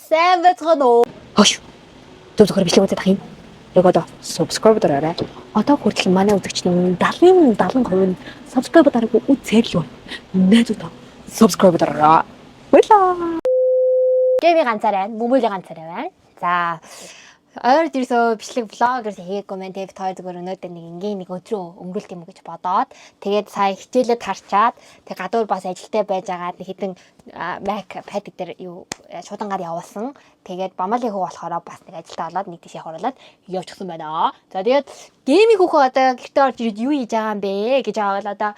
сайн байцгаана уу? Хөөш. Зөвхөн бичлэг үзэх юм. Яг одоо subscribe дараарай. Одоо хүртэл манай үзэгчдийн 70% нь subscribe дараагүй үзэл юу. Найзуудаа subscribe дараарай. Баярлалаа. Гэвь ганцаараа, мөмөлийн ганцаараа байна. За ойр дээрсөө бичлэг влогерс хийгээгүй мэн тэгээд тоо зүгээр өнөөдөр нэг ингийн нэг өдрөө өнгөрүүлт юм гэж бодоод тэгээд сая хичээлээ тарчаад тэгээд гадуур бас ажилдаа байж агаад нэг хитэн Mac pad дээр юу шуудангаар явуулсан. Тэгээд бамалийн хүү болохоор бас нэг ажилдаа болоод нэг тийш явуулаад явчихсан байна. За тэгээд гейминг хүүхөө одоо гэртээ орж ирээд юу хийж байгаа юм бэ гэж аваад одоо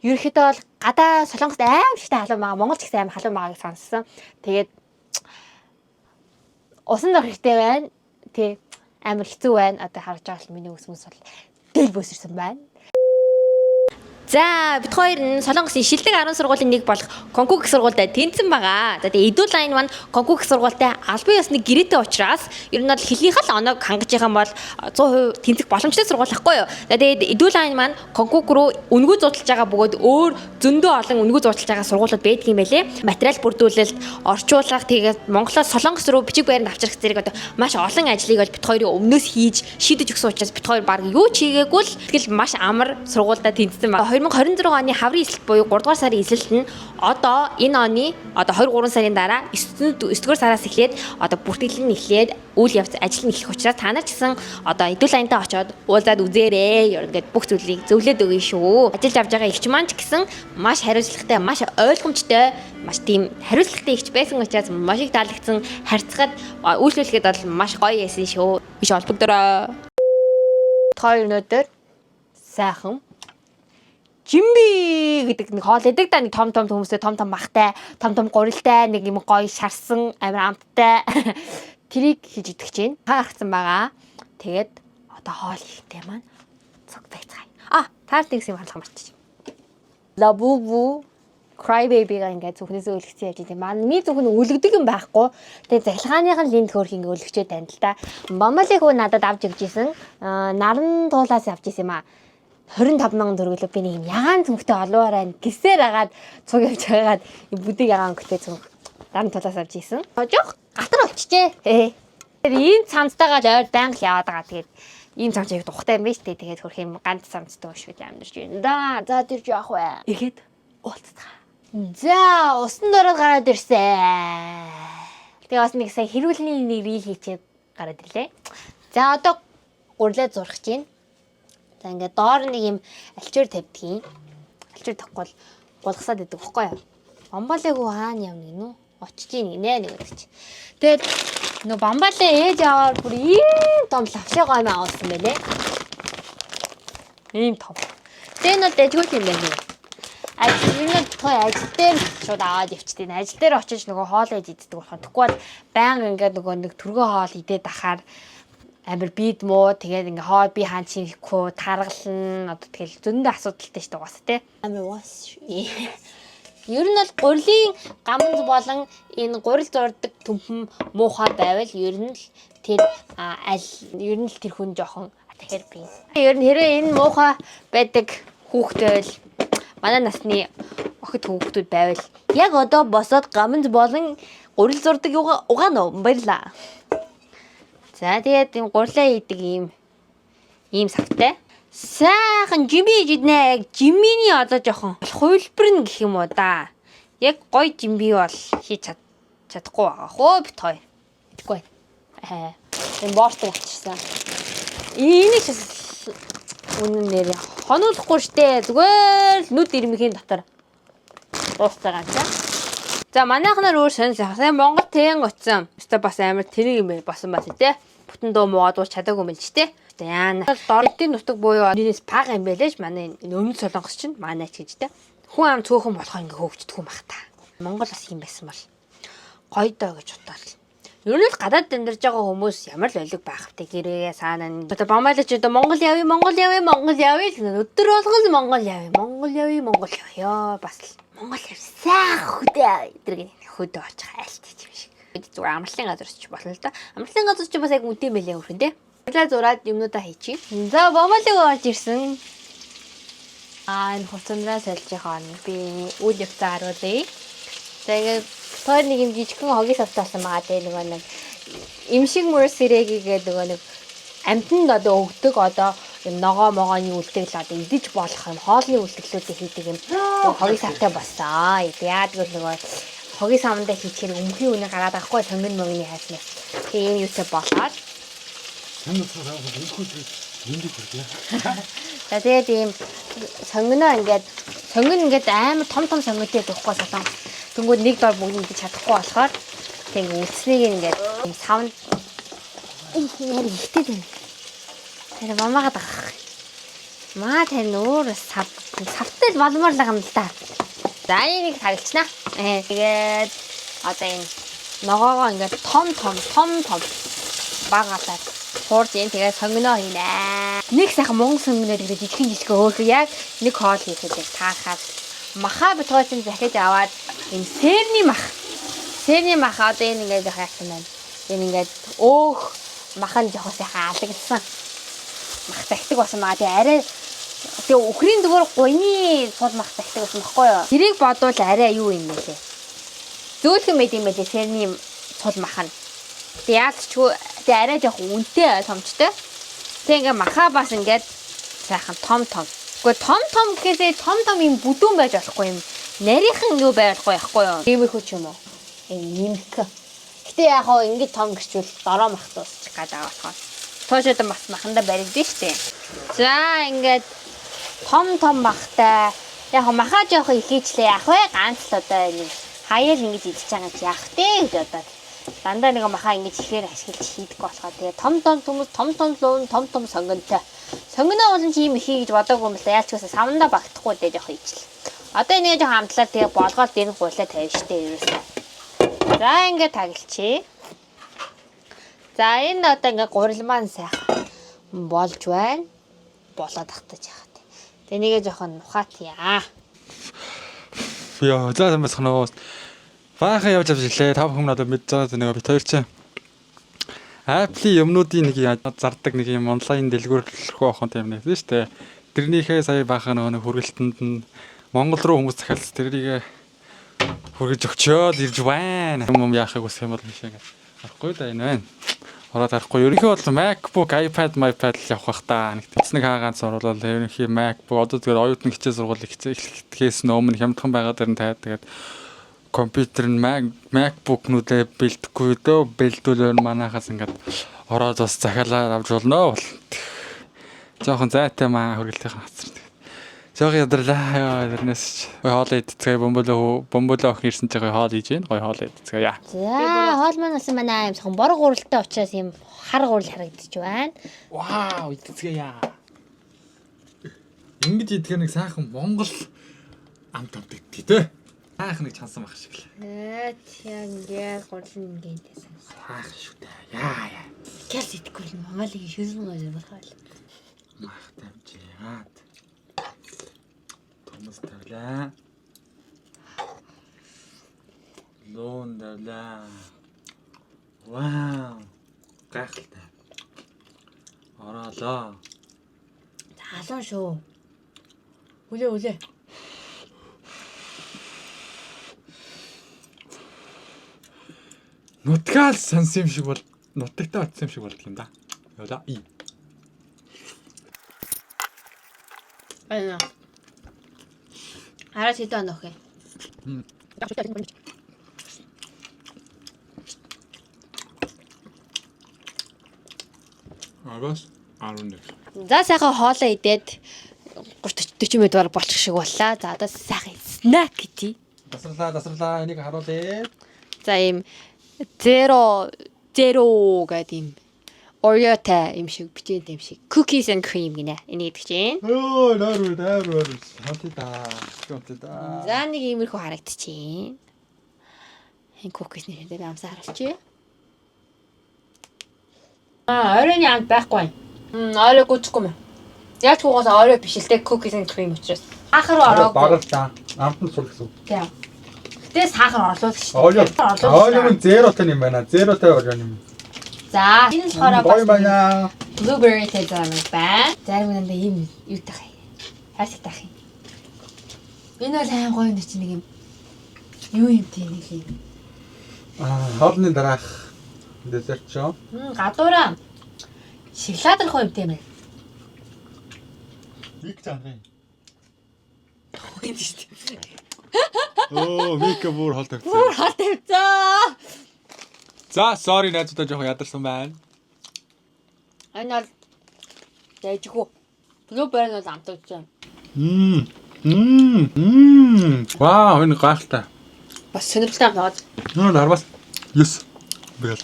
ерөөхдөө бол гадаа Солонгост аим шигтэй халуун байгаа, Монголч гэсэн аим халуун байгааг сонссон. Тэгээд усан дор хэрэгтэй байна. Тэ амар хэцүү байна. Одоо харж байгаа л миний өсмөс бол дээл бөөсөрсөн байна. За бид хоёр нь Солонгосын шилдэг 10 сургуулийн нэг болох Конкук их сургуультай тэнцсэн байгаа. За тэгээ Идүүл айн маань Конкук их сургуультай албан ёсны гэрээтэй учраас ер нь бол хэлнийхээ л оноог хангаж байгаа бол 100% тэнцэх боломжтой сургууль ахгүй юу. За тэгээд Идүүл айн маань Конкук руу үнгүй зурчилж байгаа бөгөөд өөр зөндөө олон үнгүй зурчилж байгаа сургуулиуд байдаг юм байлээ. Материал бүрдүүлэлт, орчуулга тэгээд Монголоос Солонгос руу бичиг баримт авчрах зэрэг одоо маш олон ажлыг бол бид хоёрын өмнөөс хийж шийдэж өгсөн учраас бид хоёр баг юу ч хийгээгүй л тэгэл маш амар сургуультай тэнцсэн байна. 2026 оны хаврын эсэлт буюу 3 дугаар сарын эсэлт нь одоо энэ оны одоо 2-3 сарын дараа 9-р сараас эхлээд одоо бүртгэл нь эхлээд үйл явц ажил нь эхлэх учраас та нар ч гэсэн одоо Идүүл аянтаа очиод уулзаад үзээрэй. Ингээд бүх зүйлийг зөвлөд өгье шүү. Ажиллаж авж байгаа элч маань ч гэсэн маш хариуцлагатай, маш ойлгомжтой, маш тийм хариуцлагатай элч байсан учраас маш их таалагдсан. Харьцахад үйлчлүүлэхэд бол маш гоё яасан шүү. Биш олбогдороо. Хоёр өнөөдөр сайхан Жимби гэдэг нэг хоол идэг да нэг том хүмүүстэй том махтай, том гурилтай нэг юм гоё шарсан амар амттай тэрийг хийж идэх чинь хаагцсан байгаа. Тэгээд одоо хоол хийхтэй маань цог байцгаая. Таарт нэгс юм харлах марччих. Лабубу Cry Baby-га ингээд зөвхнөөсөө өлгцэн яаж идэв. Манай зөвхөн өлгдөг юм байхгүй. Тэгээд захилгааных нь линд хөөрх ингээд өлгчээ тань л та. Бамбалын хүү надад авч өгчээсэн. Наран туулаас авч ирсэн юм аа. 25 мянган төгрөглөө би нэг юм ягаан цүнхтэй олоораа гисээр агаад цуг явж байгаад бүдэг ягаан өнгөтэй цүнх наран тулаас авч ийсэн. Жоох гатар болчихжээ. Тэгээд ийм цамцтайгаа ойр байнга л яваад байгаа. Тэгээд ийм цамц яг тухтай юм биш үү? Тэгээд хөрх юм ганц цамцтай өшвөл амьдэрч байна. За тэр жоох бай. Ихэд уулзцгаа. За усан дороо гараад ирсэн. Тэгээд бас нэг сая хэрүүлний нэг рил хийчихэд гараад ирлээ. За одоо гурлаа зурах чинь. За ингээд доор нэг юм альчуур тавьдгийн. Альчуур тавихгүй бол булгасаад идэг байхгүй юу? Бамбалын хүү хаана явна гинүү? Очиж ийн нэ нэг гэж. Тэгээд нөө бамбалын ээж аваад бүр ийм том лавшаа гомь авсан байлээ. Ийм том. Тэгээд нөө дэжгүүт юм байна. Ажил дээр шууд аваад явчихдیں۔ Ажил дээр очиж нөгөө хоол ээж иддэг болохоор тэгэхгүй бол баян ингээд нөгөө нэг төргөө хоол идээд ахаар амар бид муу тэгээд ингээ хоо би хаан чихгүй таргална одоо тэгэл зөндөө асуудалтай шүү дээ угаас те амар уус ер нь бол гурилын гаманз болон энэ гурил зурдаг төмпөн муухай байвал ер нь л тэр ер нь л тэр хүн жоохон тэгэхээр би ер нь хэрвээ энэ муухай байдаг хүүхэд байвал манай насны охид хүүхдүүд байвал яг одоо босоод гаманз болон гурил зурдаг угаана баярлаа. За тэгээд юм гурлаа идэг ийм савтай. Сайхан жимби жиднэ. Жимминий одоо жоохон хувилбар гэх юм уу да. Яг гоё жимби бол хийж чадахгүй байгаа. Хөө бит хоёр. Тэгэхгүй. Энэ боортой болчихсон. Энийг ч үнэн нэрээ хонуулахгүй штэ. Зүгээр л нүд ирмэхийн дотор дуусцаагаа за. За манайхнаар өөр сайн Монгол тэн очсон. Өстө бас амар тэрэг юм болсон бас тий. Бүтэн дөө муугаад ууч чадаагүй мэл ч тий. Яана. Дордын нутаг буюу энэс бага юм байлээш манай өмнө Солонгос чинь манай ч гэж тий. Хүн ам цөөхөн болохоо ингээ хөөгчдөг юм бах та. Монгол бас юм байсан бол гоё доо гэж бодвол. Ер нь л гадаад амьдарч байгаа хүмүүс ямар л олиг байх вэ гэрээ саана. Одоо бамбалч одоо Монгол явъя өдөр болгол Монгол явъя ёо бас л Монгол явсан хөдөө эдгээр хөдөө очих айлтчих юм шиг. Зүгээр амралтын газар ч болно л да. Амралтын газар ч бас яг үнэтэй мэлээ хөрхөн тий. Урлаа зураад юмнуудаа хийчих. За бомбалыг орж ирсэн. Энэ хуцандраа сольж байгаа нь би үйл явцаа харуулъя. За ингээд Тэр нэг юм жижигхэн хогийн савтаасан байгаа те нөгөө нэг имшиг мөрсэрэгийг нөгөө нэг амтнд одоо өгдөг одоо юм ногоо могооны үлдэгл одоо идэж болох юм хоолны үлдэглүүдийг хийдэг юм хогийн савтай болсон. Яагаад гэвэл нөгөө хогийн савндаа хийчихэр өмхийн үнэ гараад байхгүй сонгон мөгний хайснаас. Тэгээ юм юутай болоод За тэгээд ийм сонгон ингээд амар том сонгонтэй байхгүй солон. Тэнгүүд нэг дор бүгд идэж чадахгүй болохоор тэг үлдснийг ингээд ийм савнд яа ихтэй дээ. Тэр мамагаад байгаа. Маа тань өөр савтай болмоор л юм л та. За энийг харилчнаа. Тэгээд одоо энэ ногоогоо ингээд том багаасаа хуурж ийн тэгээд сонгоноо хийнэ. Нэг сайхан мөнгө сонгоноо тэгээд жижигхэн хөөхөө яг нэг хоол хийхэд таахаар маха битгойцэн захиж аваад энэ сэрний мах одоо энэ ингээд хайсан байна. Энэ ингээд өөх махан жоохоо сайхан алагдсан. Мах захидаг болсон маа тий арай тэгээ өхрийн зүгээр гуйны сул мах захидаг болсон байхгүй юу? Тэрийг бодвол арай юу юм бэ лээ. Зөөлхөн мэд юм байлээ сэрний сул мах нь. Тэгээ яалчгүй тэгээ арай жоох үнэтэй томчтой. Тэгээ ингээ маха бас ингээд сайхан том. Гэхдээ том гэхээсээ том юм бүдүүн байж болохгүй юм. Нарийнхан юу байхгүй юу? Иймэрхүү ч юм уу. Нимх. Гэтэ яг хоо ингэж том гिचвэл дороо мах дуусчих гээд байгаа болохоор. Тоошод бас маханда баригдэн штэ. За ингээд том махтай яг хоо маха жоох ихийчлээ яг вэ ганц л одоо нэг хаяал ингэж идэж байгаа ч яах вэ гэж одоо дандаа нэг маха ингэж ихээр ашиглаж хийдэг болохоор тэгээ том сонгонтой. Сонгоноо болон чи юм ихий гэж бодоогүй юм л да. Яалч гэсэн савнда багтахгүй дээ жоох ижил. Одоо энийг жоох амтлаа тэгээ болгоод дэрэн гуйлаа тавь штэ ерөөсөө. За ингээд тагличээ. За энэ одоо ингээд гурил маань сайхан болж байна. Болоод тахтаж яах вэ? Тэгээ нэгэ жоохон ухаатъя. Яа, за бас ханаа. Баахан явж ирлээ. Тав хүмүүс надад мэдж байгаа нэг бит хоёр чинь. Apple-ийн юмнуудын нэг зардаг нэг юм онлайн дэлгүүрлэх байх юм тийм шүү дээ. Тэрнийхээ сая баахан нэг хүргэлтэнд нь Монгол руу хүмүүс захиалсан тэрийг хүргэж өгчөөл ирж байна. Юм яахыг үсэх юм бол биш яг. Арахгүй да энэ байна. Ороод арахгүй. Ерөнхийдөө бол MacBook, iPad л явах бах та. Нэг тэцнэг хаагаанц оруулаад ерөнхий MacBook одоо тэгээд оюутны хичээл сургууль эхлэхээс өмнө хямдхан байгаа дэр нь таад тэгээд компьютер нь MacBook-нуудаа бэлдэхгүй дөө бэлдүүлээр манахаас ингээд ороод бас захиалаад авч болно бол. Жохон зайтай маа хөргөлтийн хацар. Жохон ядралаа тэрнээс хоол идцгээ бомболоо охин ирсэн ч гоё хоол хийж гин гоё хоол идцгээ яа. За хоол маань болсон байна юм сан борго гуралтай учраас юм хар гурал харагдчих байна. Вау идцгээ яа. Ингэж идэх нэг сайхан Монгол амт идэх тий. Сайхан нэг чансан байх шиг л. Тийм гурал ингээнтэй санаа. Сайхан шүү дээ. Яа. Кэлс идэхгүй юм Монголын шүрэн гоё болох байл. Мах тамжаад. Томс тавлаа. Лон тавлаа. Вау. Гайхалтай. Ороолоо. Залуу шүү. Үлээ. Нутгаал сансан юм шиг бол нутагтаа очсон юм шиг болдог юм да. Яа. Айна. Араа хэдэн онох юм. Агаас 11. За сайхан хоолоо идээд 30-40 минут болчих шиг боллаа. За одоо сайхан снак гэдэг. Дасралаа энийг харуулъя. За ийм zero гэдэг юм. Oreo-тай юм шиг бичээд юм шиг. Cookies and cream гинэ. Энийг гэдэг чинь. Өө, наар. Хатаа. За нэг иймэрхүү харагдчихээн. Энэ cookies нэрээр амсаа харуулчих. Оройн амт байхгүй. Орой гүчихгүй юм. Яг ч угаасаа орой биш л те cookies and cream учраас. Сахар ороогүй. Бараг та. Амт нь сул гэсэн. Тийм. Гэтэ сахар орлуулах шүү. Орой нь зеротой юм байна. Зеротой орой юм. За энэ болохоор гоё байна. Blueberry тэзэм байна. Зарим нэг юм юутай хай. Хайстай хай. Энэ бол айн гоё нэг чинь нэг юм. Юу юм тийм нэг юм. Хоолны дараах десерт шоу. Гадуураа шоколад рах юм тийм ээ. Вик жаахан. Үгүй шүү дээ. Оо, вик бүр хол тавьсан. Бүр хол тавьцаа. За, sorry найзуудаа жоохон ядарсан байна. Энэ бол дэжгүй. Блуберн бол амтагч. Вау, энэ гайхалтай. Бас сонирхолтой байна. Нөө дарвас. Yes. Бэл.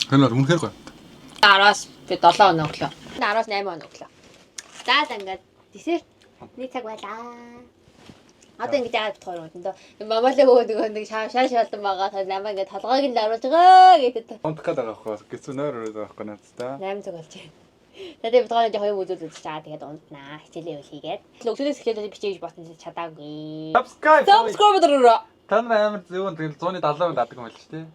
Энэ үнэхээр гоё. 10-аас би 7 хоног өглөө. 10-аас 8 хоног өглөө. За ингээд десерт нэг цаг байлаа. Одоо ингэж яагаад бодохоор юм дөө. Мамалаа нөгөө нэг шаалдан байгаа. Тэр намаа ингээд толгойг нь даруулж байгаа гэдэг. Унтах гэдэг аахгүй. Гэцүү нойр өрөөд байхгүй надтай. 8 цаг болж байна. Тэгээд бодгоо жоохон юм үзүүлж чаа тэгээд унтнаа. Хичээлээ хийгээд. Өглөөс эхлээд бичиж ботсон чадаагүй. Subscribe дөрөө. та нар амар зөвөн тэгэл 170 дадаг юм байл ч тий.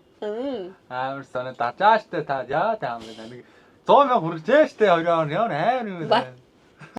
Амар сонир дажааштай та яа таам нэг 100 мянга хүрчээ штэ 20 он ямар амар юм бэ.